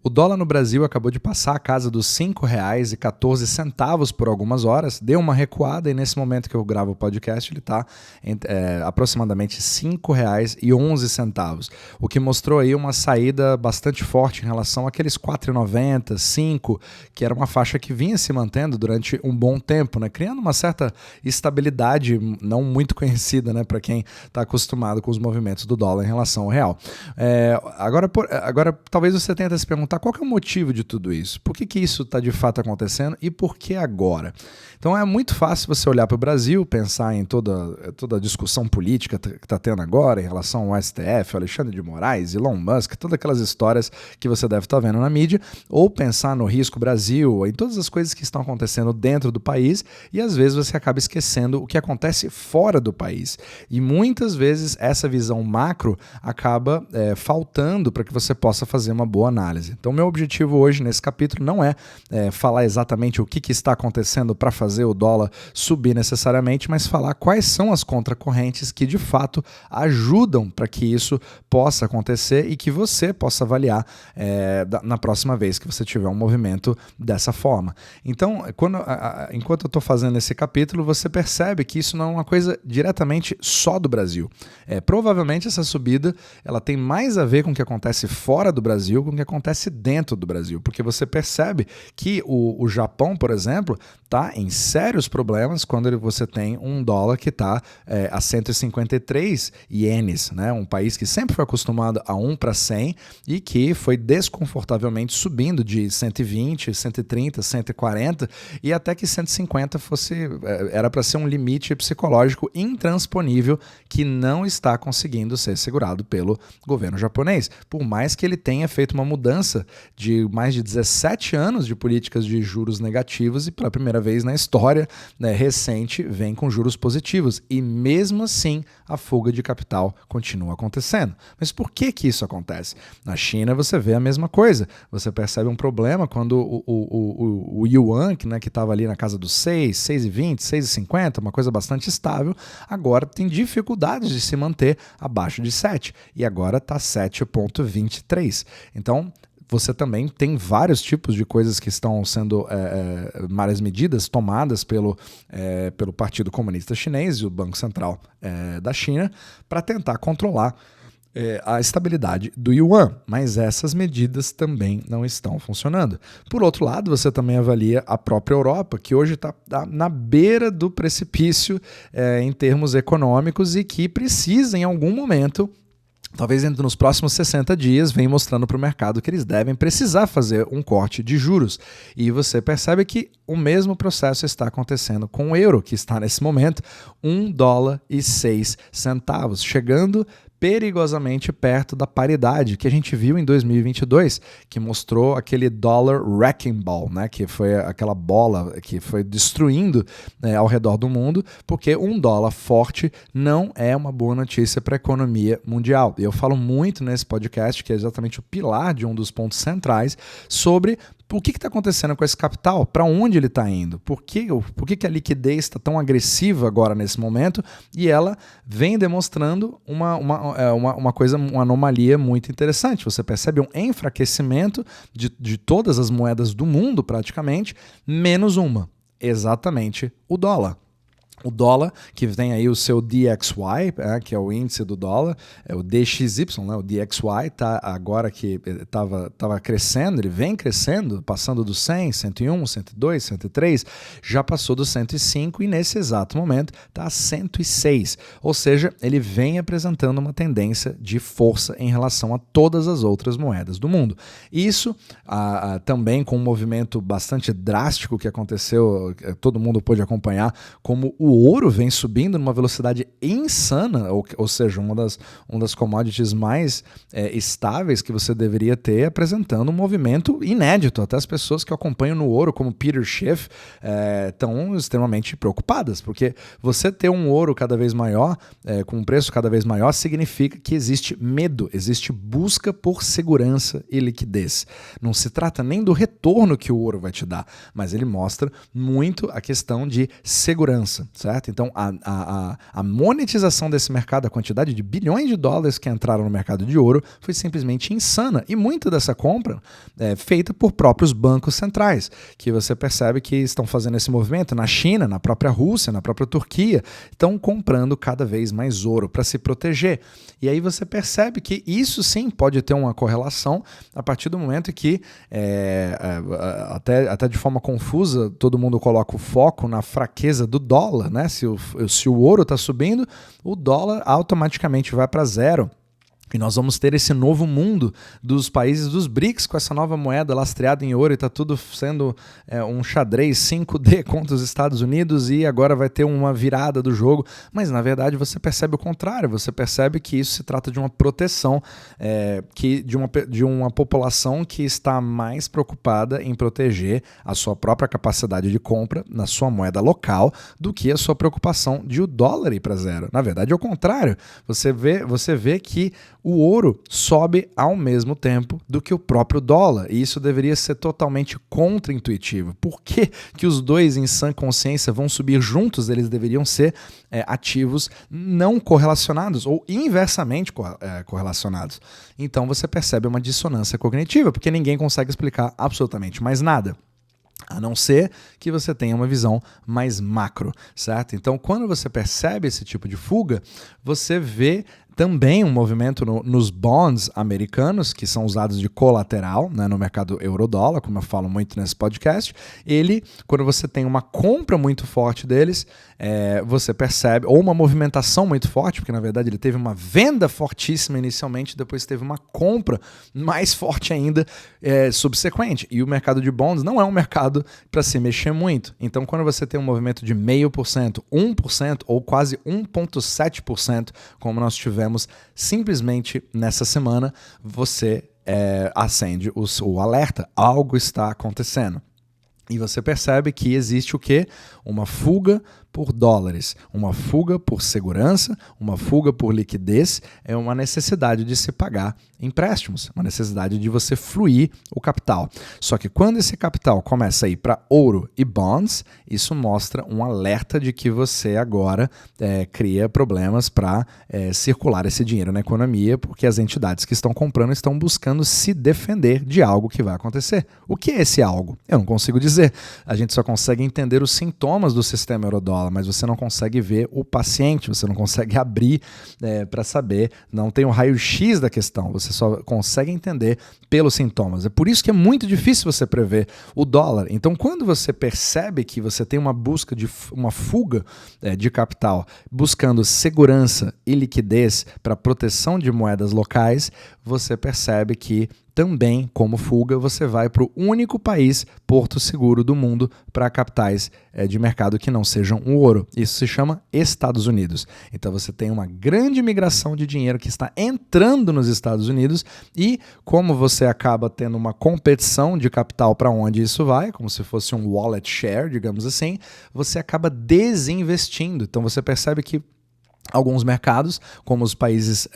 O dólar no Brasil acabou de passar a casa dos R$ 5,14 por algumas horas, deu uma recuada e nesse momento que eu gravo o podcast ele está aproximadamente R$ 5,11, o que mostrou aí uma saída bastante forte em relação àqueles R$ 4,90, R$ 5, que era uma faixa que vinha se mantendo durante um bom tempo, né? Criando uma certa estabilidade não muito conhecida, né, para quem está acostumado com os movimentos do dólar em relação ao real. Agora, talvez você tenha se perguntar qual que é o motivo de tudo isso, por que isso está de fato acontecendo e por que agora? Então é muito fácil você olhar para o Brasil, pensar em toda a discussão política que está tendo agora em relação ao STF, Alexandre de Moraes, Elon Musk, todas aquelas histórias que você deve estar vendo na mídia, ou pensar no risco Brasil, em todas as coisas que estão acontecendo dentro do país e às vezes você acaba esquecendo o que acontece fora do país. E muitas vezes essa visão macro acaba faltando para que você possa fazer uma boa análise. Então meu objetivo hoje nesse capítulo não é falar exatamente o que está acontecendo para fazer o dólar subir necessariamente, mas falar quais são as contracorrentes que de fato ajudam para que isso possa acontecer e que você possa avaliar na próxima vez que você tiver um movimento dessa forma. Então, enquanto eu estou fazendo esse capítulo, você percebe que isso não é uma coisa diretamente só do Brasil. Provavelmente essa subida ela tem mais a ver com o que acontece fora do Brasil com o que acontece dentro do Brasil, porque você percebe que o Japão, por exemplo, está em sérios problemas quando você tem um dólar que está a 153 ienes, né? Um país que sempre foi acostumado a 1 para 100 e que foi desconfortavelmente subindo de 120, 130, 140 e até que 150 era para ser um limite psicológico intransponível que não está conseguindo ser segurado pelo governo japonês, por mais que ele tenha feito uma mudança de mais de 17 anos de políticas de juros negativos e pela primeira vez na história recente vem com juros positivos e mesmo assim a fuga de capital continua acontecendo. Mas por que isso acontece? Na China você vê a mesma coisa, você percebe um problema quando o yuan, que estava ali na casa dos 6, 6,20, 6,50, uma coisa bastante estável, agora tem dificuldades de se manter abaixo de 7 e agora está 7,23. Então você também tem vários tipos de coisas que estão sendo várias medidas tomadas pelo Partido Comunista Chinês e o Banco Central da China para tentar controlar a estabilidade do yuan, mas essas medidas também não estão funcionando. Por outro lado, você também avalia a própria Europa, que hoje está na beira do precipício em termos econômicos e que precisa, em algum momento, talvez nos próximos 60 dias, vem mostrando para o mercado que eles devem precisar fazer um corte de juros. E você percebe que o mesmo processo está acontecendo com o euro, que está nesse momento $1,06, chegando perigosamente perto da paridade que a gente viu em 2022, que mostrou aquele dollar wrecking ball, né, que foi aquela bola que foi destruindo ao redor do mundo, porque um dólar forte não é uma boa notícia para a economia mundial. E eu falo muito nesse podcast, que é exatamente o pilar de um dos pontos centrais, sobre o que está acontecendo com esse capital, para onde ele está indo, por que a liquidez está tão agressiva agora nesse momento, e ela vem demonstrando uma coisa, uma anomalia muito interessante. Você percebe um enfraquecimento de todas as moedas do mundo praticamente, menos uma, exatamente o dólar. O dólar, que tem aí o seu DXY, que é o índice do dólar, o DXY, né, o DXY, tá, agora que estava crescendo, ele vem crescendo, passando do 100, 101, 102, 103, já passou do 105 e nesse exato momento está a 106. Ou seja, ele vem apresentando uma tendência de força em relação a todas as outras moedas do mundo. Isso também com um movimento bastante drástico que aconteceu, todo mundo pôde acompanhar, como o ouro vem subindo numa velocidade insana, ou seja, uma das commodities mais estáveis que você deveria ter, apresentando um movimento inédito. Até as pessoas que acompanham no ouro, como Peter Schiff, estão extremamente preocupadas, porque você ter um ouro cada vez maior, com um preço cada vez maior, significa que existe medo, existe busca por segurança e liquidez. Não se trata nem do retorno que o ouro vai te dar, mas ele mostra muito a questão de segurança. certo? Então, a monetização desse mercado, a quantidade de bilhões de dólares que entraram no mercado de ouro foi simplesmente insana. E muita dessa compra é feita por próprios bancos centrais, que você percebe que estão fazendo esse movimento na China, na própria Rússia, na própria Turquia, estão comprando cada vez mais ouro para se proteger. E aí você percebe que isso sim pode ter uma correlação a partir do momento que, até de forma confusa, todo mundo coloca o foco na fraqueza do dólar, né? Se o ouro está subindo, o dólar automaticamente vai para zero. E nós vamos ter esse novo mundo dos países dos BRICS com essa nova moeda lastreada em ouro e está tudo sendo um xadrez 5D contra os Estados Unidos e agora vai ter uma virada do jogo. Mas, na verdade, você percebe o contrário. Você percebe que isso se trata de uma proteção de uma população que está mais preocupada em proteger a sua própria capacidade de compra na sua moeda local do que a sua preocupação de o dólar ir para zero. Na verdade, é o contrário. Você vê que o ouro sobe ao mesmo tempo do que o próprio dólar, e isso deveria ser totalmente contraintuitivo. Por que os dois, em sã consciência, vão subir juntos? Eles deveriam ser ativos não correlacionados ou inversamente correlacionados. Então você percebe uma dissonância cognitiva, porque ninguém consegue explicar absolutamente mais nada. A não ser que você tenha uma visão mais macro, certo? Então, quando você percebe esse tipo de fuga, você vê também um movimento nos bonds americanos, que são usados de colateral, né, no mercado euro-dólar, como eu falo muito nesse podcast. Quando você tem uma compra muito forte deles, você percebe, ou uma movimentação muito forte, porque na verdade ele teve uma venda fortíssima inicialmente, depois teve uma compra mais forte ainda subsequente. E o mercado de bonds não é um mercado para se mexer muito. Então, quando você tem um movimento de 0,5%, 1% ou quase 1,7%, como nós tivemos simplesmente nessa semana, você acende o alerta. Algo está acontecendo. E você percebe que existe o quê? Uma fuga por dólares, uma fuga por segurança, uma fuga por liquidez, é uma necessidade de se pagar empréstimos, uma necessidade de você fluir o capital. Só que quando esse capital começa a ir para ouro e bonds, isso mostra um alerta de que você agora cria problemas para circular esse dinheiro na economia, porque as entidades que estão comprando estão buscando se defender de algo que vai acontecer. O que é esse algo? Eu não consigo dizer. A gente só consegue entender os sintomas do sistema euro-dólar, mas você não consegue ver o paciente, você não consegue abrir para saber, não tem o raio-x da questão, você só consegue entender pelos sintomas. É por isso que é muito difícil você prever o dólar. Então, quando você percebe que você tem uma busca de uma fuga de capital, buscando segurança e liquidez para proteção de moedas locais, você percebe que também, como fuga, você vai para o único país porto seguro do mundo para capitais de mercado que não sejam o ouro. Isso se chama Estados Unidos. Então você tem uma grande migração de dinheiro que está entrando nos Estados Unidos e como você acaba tendo uma competição de capital para onde isso vai, como se fosse um wallet share, digamos assim, você acaba desinvestindo. Então você percebe que alguns mercados, como os países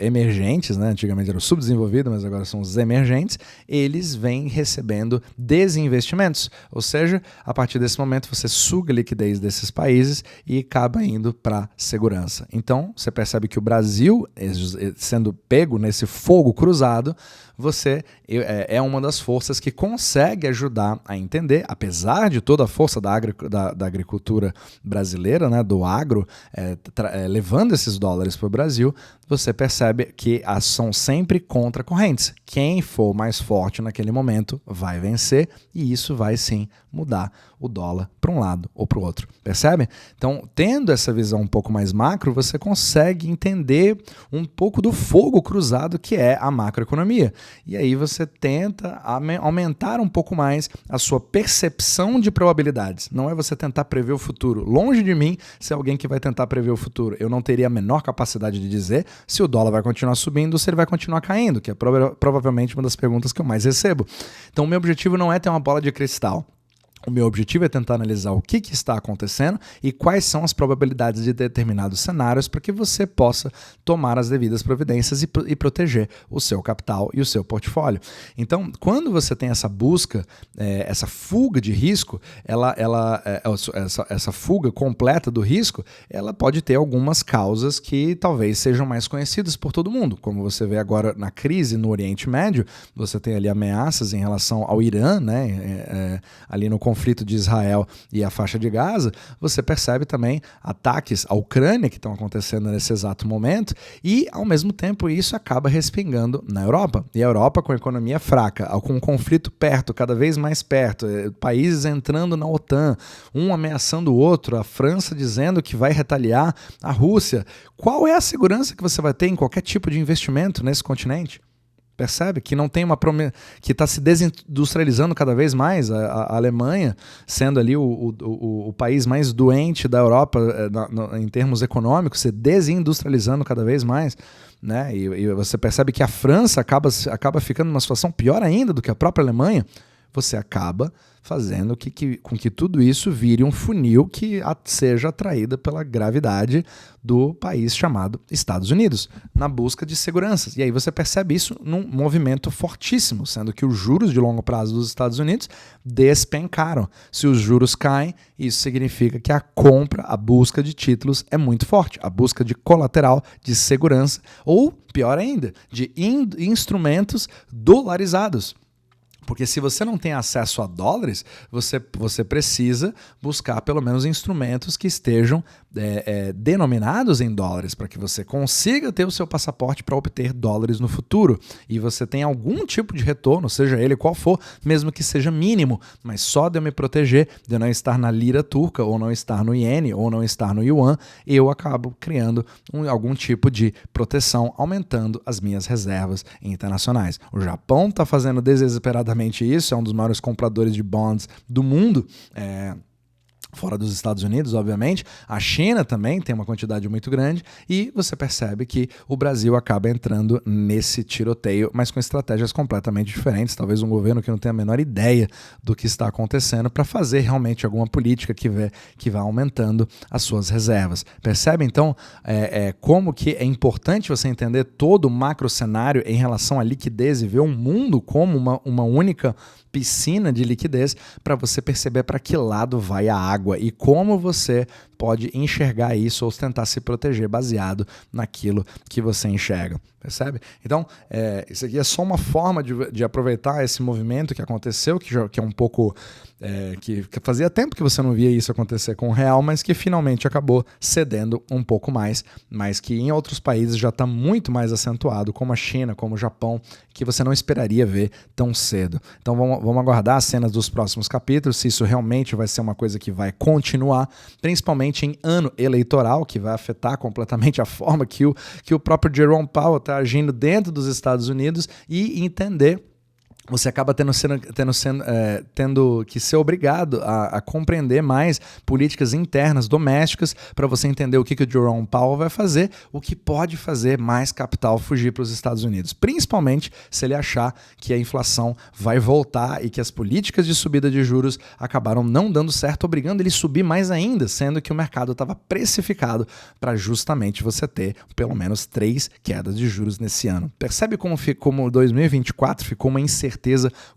emergentes, né? Antigamente eram subdesenvolvidos, mas agora são os emergentes, eles vêm recebendo desinvestimentos, ou seja, a partir desse momento você suga a liquidez desses países e acaba indo para segurança. Então, você percebe que o Brasil, sendo pego nesse fogo cruzado, você é uma das forças que consegue ajudar a entender, apesar de toda a força da agricultura brasileira, né, do agro, levando esses dólares para o Brasil, você percebe que são sempre contracorrentes. Quem for mais forte naquele momento vai vencer e isso vai sim mudar o dólar para um lado ou para o outro. Percebe? Então, tendo essa visão um pouco mais macro, você consegue entender um pouco do fogo cruzado que é a macroeconomia. E aí você tenta aumentar um pouco mais a sua percepção de probabilidades. Não é você tentar prever o futuro. Longe de mim ser alguém que vai tentar prever o futuro. Eu não teria a menor capacidade de dizer se o dólar vai continuar subindo ou se ele vai continuar caindo, que é provavelmente uma das perguntas que eu mais recebo. Então, o meu objetivo não é ter uma bola de cristal. O meu objetivo é tentar analisar o que está acontecendo e quais são as probabilidades de determinados cenários para que você possa tomar as devidas providências e proteger o seu capital e o seu portfólio. Então, quando você tem essa busca, essa fuga de risco, essa fuga completa do risco, ela pode ter algumas causas que talvez sejam mais conhecidas por todo mundo. Como você vê agora na crise no Oriente Médio, você tem ali ameaças em relação ao Irã, né, ali no conflito de Israel e a faixa de Gaza, você percebe também ataques à Ucrânia que estão acontecendo nesse exato momento e, ao mesmo tempo, isso acaba respingando na Europa. E a Europa, com a economia fraca, com o conflito perto, cada vez mais perto, países entrando na OTAN, um ameaçando o outro, a França dizendo que vai retaliar a Rússia. Qual é a segurança que você vai ter em qualquer tipo de investimento nesse continente? Percebe? Que não tem uma que está se desindustrializando cada vez mais, a Alemanha sendo ali o país mais doente da Europa em termos econômicos, se desindustrializando cada vez mais, né? E você percebe que a França acaba ficando numa situação pior ainda do que a própria Alemanha. Você acaba fazendo com que tudo isso vire um funil que seja atraída pela gravidade do país chamado Estados Unidos, na busca de seguranças. E aí você percebe isso num movimento fortíssimo, sendo que os juros de longo prazo dos Estados Unidos despencaram. Se os juros caem, isso significa que a compra, a busca de títulos é muito forte, a busca de colateral, de segurança, ou, pior ainda, de instrumentos dolarizados. Porque se você não tem acesso a dólares, você precisa buscar pelo menos instrumentos que estejam denominados em dólares para que você consiga ter o seu passaporte para obter dólares no futuro. E você tem algum tipo de retorno, seja ele qual for, mesmo que seja mínimo, mas só de eu me proteger, de eu não estar na lira turca, ou não estar no iene, ou não estar no yuan, eu acabo criando algum tipo de proteção, aumentando as minhas reservas internacionais. O Japão está fazendo desesperadamente isso, é um dos maiores compradores de bonds do mundo, fora dos Estados Unidos, obviamente. A China também tem uma quantidade muito grande e você percebe que o Brasil acaba entrando nesse tiroteio, mas com estratégias completamente diferentes. Talvez um governo que não tenha a menor ideia do que está acontecendo para fazer realmente alguma política que vá aumentando as suas reservas. Percebe, então, como que é importante você entender todo o macro cenário em relação à liquidez e ver o mundo como uma única piscina de liquidez para você perceber para que lado vai a água e como você pode enxergar isso ou tentar se proteger baseado naquilo que você enxerga, percebe? Então, isso aqui é só uma forma de aproveitar esse movimento que aconteceu, que é um pouco... que fazia tempo que você não via isso acontecer com o real, mas que finalmente acabou cedendo um pouco mais, mas que em outros países já está muito mais acentuado, como a China, como o Japão, que você não esperaria ver tão cedo. Então vamos aguardar as cenas dos próximos capítulos, se isso realmente vai ser uma coisa que vai continuar, principalmente em ano eleitoral, que vai afetar completamente a forma que o próprio Jerome Powell está agindo dentro dos Estados Unidos e entender. Você acaba tendo que ser obrigado a compreender mais políticas internas, domésticas, para você entender o que o Jerome Powell vai fazer, o que pode fazer mais capital fugir para os Estados Unidos. Principalmente se ele achar que a inflação vai voltar e que as políticas de subida de juros acabaram não dando certo, obrigando ele a subir mais ainda, sendo que o mercado estava precificado para justamente você ter pelo menos 3 quedas de juros nesse ano. Percebe como 2024 ficou uma incerteza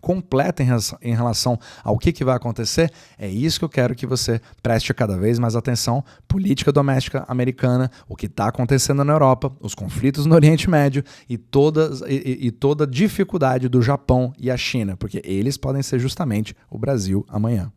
completa em relação ao que vai acontecer? É isso que eu quero que você preste cada vez mais atenção. Política doméstica americana, o que está acontecendo na Europa, os conflitos no Oriente Médio e toda a dificuldade do Japão e a China, porque eles podem ser justamente o Brasil amanhã.